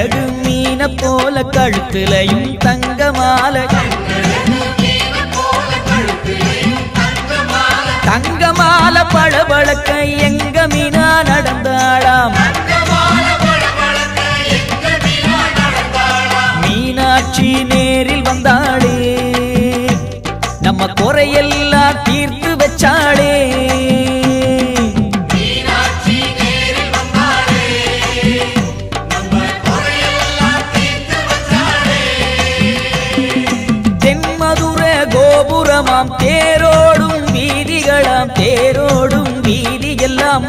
கண்ணழகு மீன போல கழுத்திலையும் தங்க மாலை தங்க மாலை பளபளக்க எங்க மீனா நடந்தாளாம் மீனாட்சி நேரில் வந்தாளே நம்ம குறையெல்லாம் தீர்த்து வச்சாளே தென்மதுரை கோபுரமாம் தேரோடும் வீதிகளாம் தேரோடும் வீதியெல்லாம்